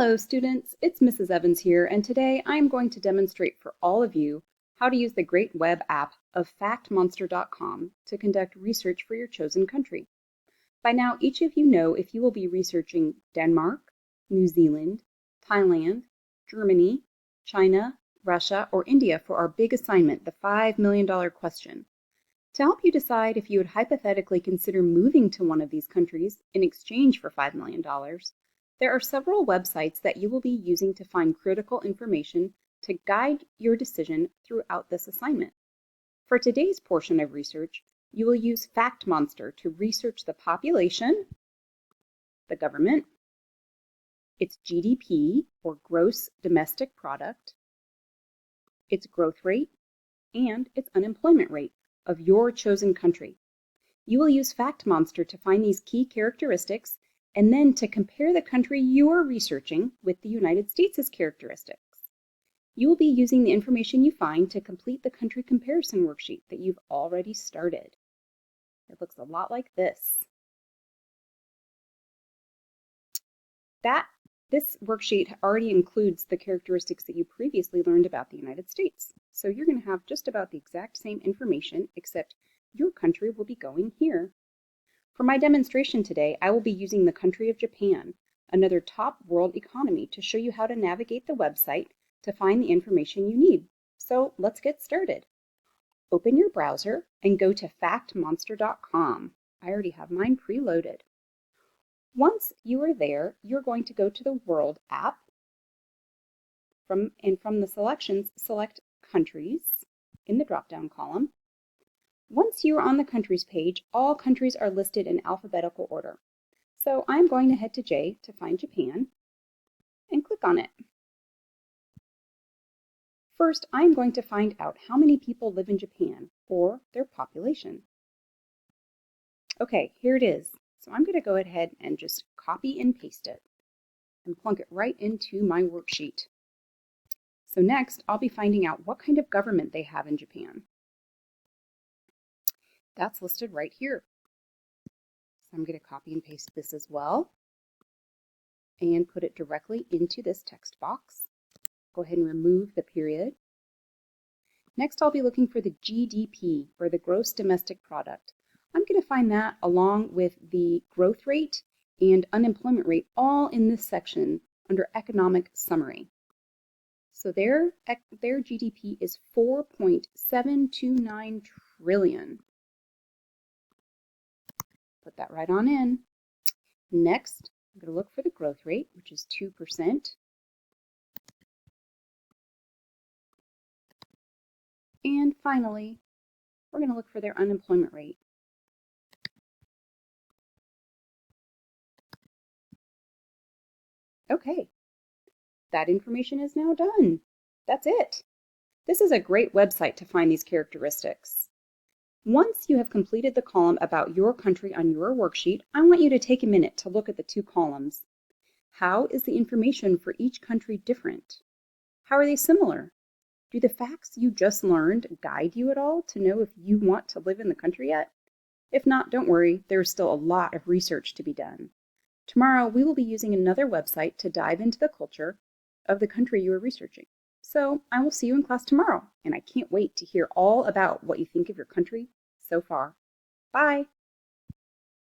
Hello students, it's Mrs. Evans here, and today I am going to demonstrate for all of you how to use the great web app of factmonster.com to conduct research for your chosen country. By now, each of you know if you will be researching Denmark, New Zealand, Thailand, Germany, China, Russia, or India for our big assignment, the $5 million question. To help you decide if you would hypothetically consider moving to one of these countries in exchange for $5 million, there are several websites that you will be using to find critical information to guide your decision throughout this assignment. For today's portion of research, you will use FactMonster to research the population, the government, its GDP, or gross domestic product, its growth rate, and its unemployment rate of your chosen country. You will use FactMonster to find these key characteristics and then to compare the country you are researching with the United States' characteristics. You will be using the information you find to complete the country comparison worksheet that you've already started. It looks a lot like this. This worksheet already includes the characteristics that you previously learned about the United States. So you're going to have just about the exact same information, except your country will be going here. For my demonstration today, I will be using the country of Japan, another top world economy, to show you how to navigate the website to find the information you need. So let's get started. Open your browser and go to factmonster.com. I already have mine preloaded. Once you are there, you're going to go to the World app. From the selections, select Countries in the drop-down column. Once you are on the countries page, all countries are listed in alphabetical order. So I'm going to head to J to find Japan and click on it. First, I'm going to find out how many people live in Japan, or their population. Okay, here it is. So I'm going to go ahead and just copy and paste it and plunk it right into my worksheet. So next, I'll be finding out what kind of government they have in Japan. That's listed right here. So I'm going to copy and paste this as well and put it directly into this text box. Go ahead and remove the period. Next, I'll be looking for the GDP, or the gross domestic product. I'm going to find that along with the growth rate and unemployment rate all in this section under economic summary. So their GDP is 4.729 trillion. Put that right on in. Next, I'm going to look for the growth rate, which is 2%. And finally, we're going to look for their unemployment rate. Okay, that information is now done. That's it. This is a great website to find these characteristics. Once you have completed the column about your country on your worksheet, I want you to take a minute to look at the two columns. How is the information for each country different? How are they similar? Do the facts you just learned guide you at all to know if you want to live in the country yet? If not, don't worry, there is still a lot of research to be done. Tomorrow, we will be using another website to dive into the culture of the country you are researching. So I will see you in class tomorrow, and I can't wait to hear all about what you think of your country so far. Bye!